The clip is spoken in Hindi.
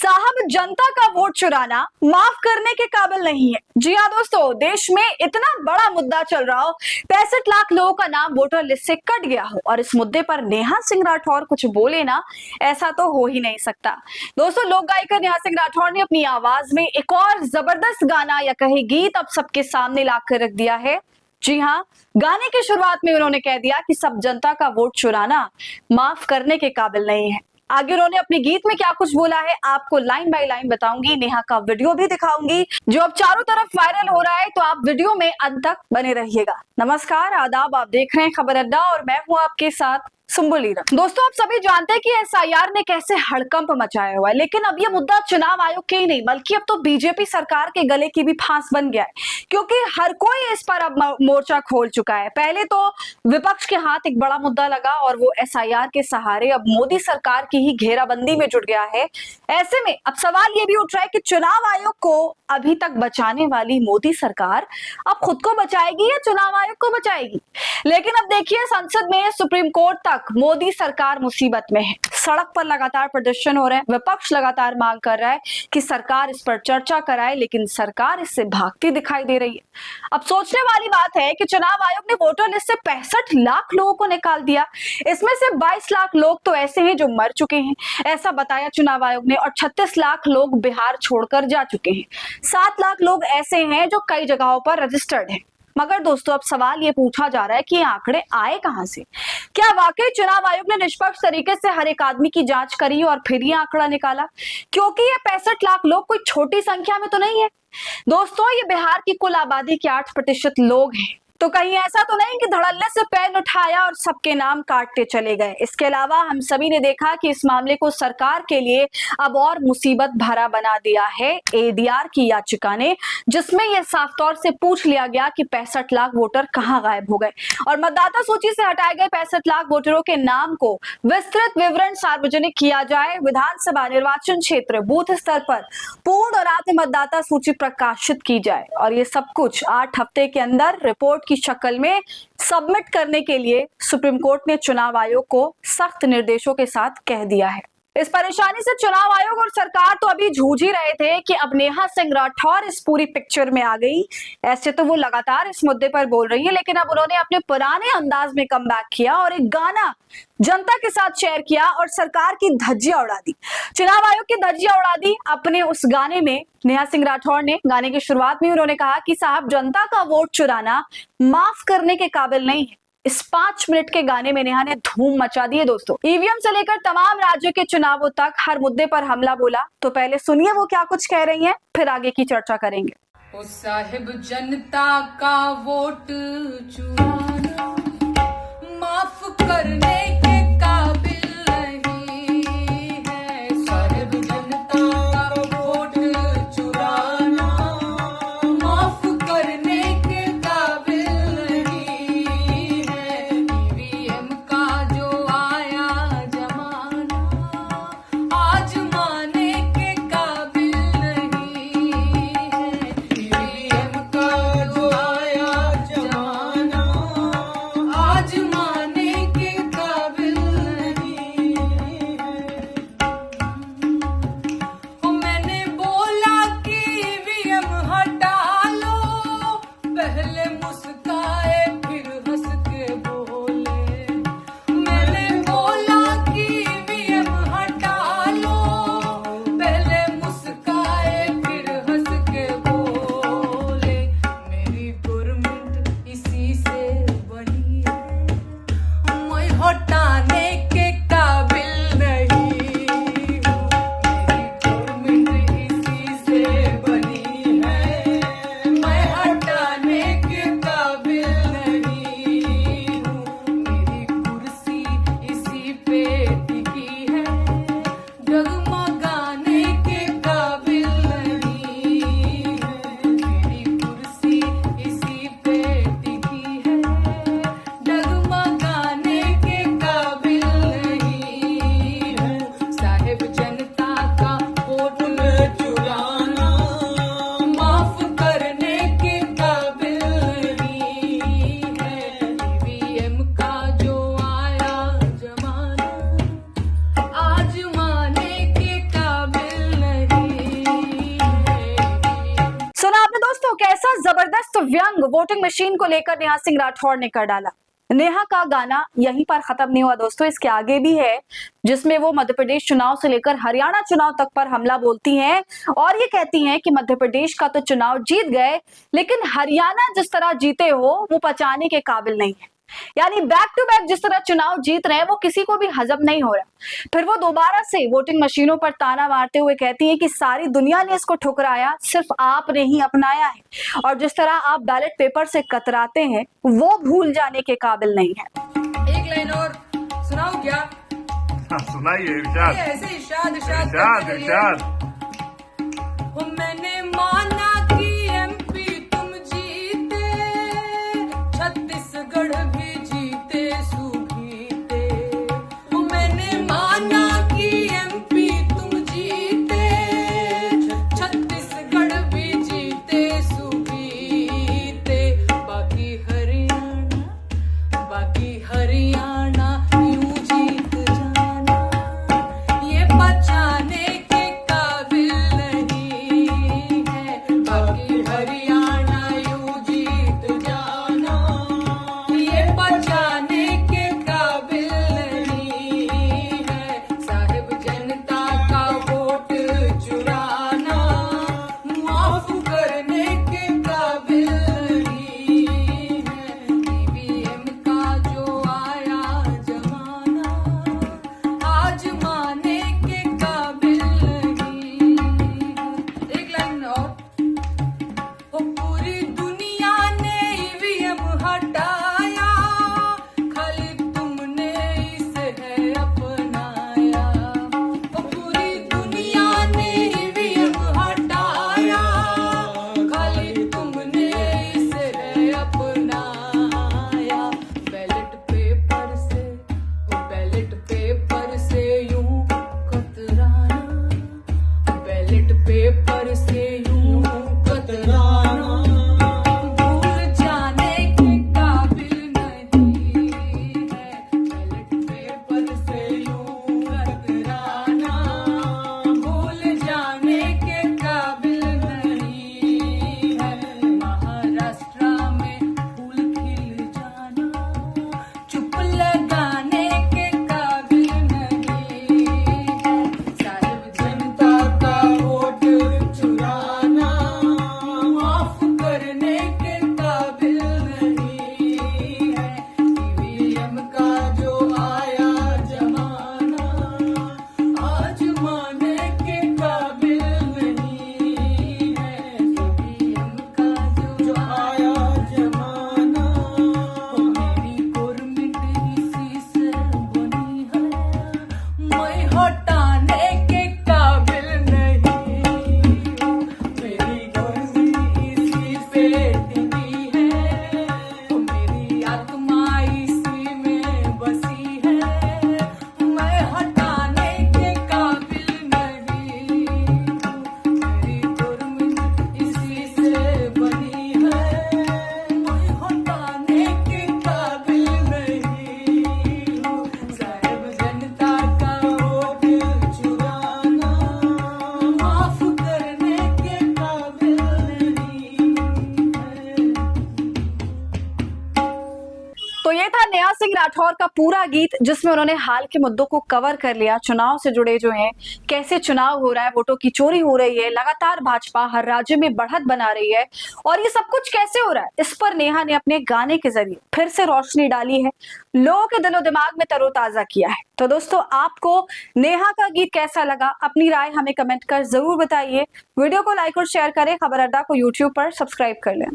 साहब जनता का वोट चुराना माफ करने के काबिल नहीं है। जी हाँ दोस्तों, देश में इतना बड़ा मुद्दा चल रहा हो, 65 लाख लोगों का नाम वोटर लिस्ट से कट गया हो और इस मुद्दे पर नेहा सिंह राठौर कुछ बोले ना, ऐसा तो हो ही नहीं सकता। दोस्तों, लोक गायिका नेहा सिंह राठौर ने अपनी आवाज में एक और जबरदस्त गाना या कहे गीत अब सबके सामने लाकर रख दिया है। जी हाँ, गाने की शुरुआत में उन्होंने कह दिया कि सब जनता का वोट चुराना माफ करने के काबिल नहीं है। आगे उन्होंने अपने गीत में क्या कुछ बोला है आपको लाइन बाय लाइन बताऊंगी, नेहा का वीडियो भी दिखाऊंगी जो अब चारों तरफ वायरल हो रहा है, तो आप वीडियो में अंत तक बने रहिएगा। नमस्कार, आदाब, आप देख रहे हैं खबर अड्डा और मैं हूं आपके साथ सुंबुल ईरा। दोस्तों, आप सभी जानते हैं कि एसआईआर ने कैसे हड़कंप मचाया हुआ है, लेकिन अब यह मुद्दा चुनाव आयोग के ही नहीं बल्कि अब तो बीजेपी सरकार के गले की भी फांस बन गया है, क्योंकि हर कोई इस पर अब मोर्चा खोल चुका है। पहले तो विपक्ष के हाथ एक बड़ा मुद्दा लगा और वो एसआईआर के सहारे अब मोदी सरकार की ही घेराबंदी में जुट गया है। ऐसे में अब सवाल ये भी उठ रहा है कि चुनाव आयोग को अभी तक बचाने वाली मोदी सरकार अब खुद को बचाएगी या चुनाव आयोग को बचाएगी। लेकिन अब देखिए, संसद में सुप्रीम कोर्ट तक मोदी सरकार मुसीबत में है। सड़क पर लगातार प्रदर्शन हो रहे हैं, विपक्ष लगातार मांग कर रहा है कि सरकार इस पर चर्चा कराए, लेकिन सरकार इससे भागती दिखाई दे रही है। अब सोचने वाली बात है कि चुनाव आयोग ने वोटर लिस्ट से 65 लाख लोगों को निकाल दिया। इसमें से 22 लाख लोग तो ऐसे हैं जो मर चुके हैं, ऐसा बताया चुनाव आयोग ने, और 36 लाख लोग बिहार छोड़कर जा चुके हैं। 7 लाख लोग ऐसे हैं जो कई जगहों पर रजिस्टर्ड हैं। मगर दोस्तों, अब सवाल ये पूछा जा रहा है कि ये आंकड़े आए कहां से? क्या वाकई चुनाव आयोग ने निष्पक्ष तरीके से हर एक आदमी की जांच करी और फिर ये आंकड़ा निकाला? क्योंकि ये 65 लाख लोग कोई छोटी संख्या में तो नहीं है दोस्तों, ये बिहार की कुल आबादी के 8% लोग हैं। तो कहीं ऐसा तो नहीं कि धड़ल्ले से पेन उठाया और सबके नाम काटते चले गए। इसके अलावा हम सभी ने देखा कि इस मामले को सरकार के लिए अब और मुसीबत भरा बना दिया है एडीआर की याचिका ने, जिसमें यह साफ तौर से पूछ लिया गया कि 65 लाख वोटर कहां गायब हो गए और मतदाता सूची से हटाए गए 65 लाख वोटरों के नाम को विस्तृत विवरण सार्वजनिक किया जाए। विधानसभा निर्वाचन क्षेत्र बूथ स्तर पर पूर्ण और आत्म मतदाता सूची प्रकाशित की जाए और ये सब कुछ 8 हफ्ते के अंदर रिपोर्ट की शक्ल में सबमिट करने के लिए सुप्रीम कोर्ट ने चुनाव आयोग को सख्त निर्देशों के साथ कह दिया है। इस परेशानी से चुनाव आयोग और सरकार तो अभी जूझ ही रहे थे कि अब नेहा सिंह राठौर इस पूरी पिक्चर में आ गई। ऐसे तो वो लगातार इस मुद्दे पर बोल रही है, लेकिन अब उन्होंने अपने पुराने अंदाज में कमबैक किया और एक गाना जनता के साथ शेयर किया और सरकार की धज्जियां उड़ा दी, चुनाव आयोग की धज्जियां उड़ा दी। अपने उस गाने में नेहा सिंह राठौर ने गाने की शुरुआत में उन्होंने कहा कि साहब जनता का वोट चुराना माफ करने के काबिल नहीं है। इस 5 मिनट के गाने में नेहा ने धूम मचा दी है दोस्तों। ईवीएम से लेकर तमाम राज्यों के चुनावों तक हर मुद्दे पर हमला बोला। तो पहले सुनिए वो क्या कुछ कह रही हैं, फिर आगे की चर्चा करेंगे। ओ साहिब जनता का वोट चुराना माफ करने के काबिल नहीं है। साहिब जनता का वोट चुराना माफ करने के काबिल नहीं है। ईवीएम का जो आया जमाना आजमाने के काबिल नहीं है। ईवीएम का जो आया जमाना व्यंग वोटिंग मशीन को लेकर नेहा सिंह राठौर ने कर डाला। नेहा का गाना यहीं पर खत्म नहीं हुआ दोस्तों, इसके आगे भी है, जिसमें वो मध्य प्रदेश चुनाव से लेकर हरियाणा चुनाव तक पर हमला बोलती हैं और ये कहती हैं कि मध्य प्रदेश का तो चुनाव जीत गए, लेकिन हरियाणा जिस तरह जीते हो वो पचाने के काबिल नहीं है। यानी बैक टू बैक जिस तरह चुनाव जीत रहे हैं वो किसी को भी हजम नहीं हो रहा। फिर वो दोबारा से वोटिंग मशीनों पर ताना मारते हुए कहती है कि सारी दुनिया ने इसको ठुकराया, सिर्फ आपने ही अपनाया है, और जिस तरह आप बैलेट पेपर से कतराते हैं वो भूल जाने के काबिल नहीं है। एक लाइन और सुनाओ क्या? सुनाइए इरशाद। ऐसे इरशाद इरशाद इरशाद करते रहिए। इरशाद। वो मैंने माना कि एमपी तुम जीते, छत्तीसगढ़ भी जीते सूखीते। वो मैंने माना कि एमपी तुम जीते, छत्तीसगढ़ भी जीते सूखीते। बाकी हरियाणा यूं जीत जाना, ये बचाने के काबिल नहीं है। बाकी हरियाणा यूं जीत जाना, ये बचाने के काबिल नहीं है। साहिब जनता का वोट चुराना, माफ करने के काबिल नहीं है। ईवीएम का जो आया जमाना, आज माने के काबिल नहीं है। एक लाइन और। वो पूरी दुनिया ने ईवीएम हटाया, खाली तुमने इसे है अपनाया। वो पूरी दुनिया ने ईवीएम हटाया, खाली तुमने इसे है अपनाया। बैलेट पेपर से यूं कतराना, बैलेट पेपर से यूं कतराना, भूल जाने के काबिल नहीं है। बैलेट पेपर से यूं कतराना, भूल जाने के काबिल नहीं है। महाराष्ट्र में फूल खिल जाना, चुप लगाने के काबिल नहीं है। साहिब जनता का वोट चुराना, माफ करने के काबिल नहीं है। ईवीएम का जो आया जमाना, आज माने के काबिल नहीं है। ईवीएम का जो आया जमाना, मेरी गवर्नमेंट इसी से बनी है। मैं हटाने के काबिल नहीं हूँ, मेरी गवर्नमेंट इसी से टिकी है। मेरी आत्मा इसी में बसी है, मैं हटाने के काबिल नहीं हूँ। मेरी गवर्नमेंट इसी से बनी है, मैं हटाने के काबिल नहीं हूँ। साहिब जनता का वोट चुराना, माफ करने के काबिल नहीं है। तो ये था नेहा सिंह राठौर का पूरा गीत, जिसमें उन्होंने हाल के मुद्दों को कवर कर लिया, चुनाव से जुड़े जो हैं, कैसे चुनाव हो रहा है, वोटों की चोरी हो रही है, लगातार भाजपा हर राज्य में बढ़त बना रही है, और ये सब कुछ कैसे हो रहा है, इस पर नेहा ने अपने गाने के जरिए फिर से रोशनी डाली है, लोगों के दिलो दिमाग में तरोताजा किया है। तो दोस्तों, आपको नेहा का गीत कैसा लगा, अपनी राय हमें कमेंट कर जरूर बताइए। वीडियो को लाइक और शेयर करें, खबर अड्डा को यूट्यूब पर सब्सक्राइब कर लें।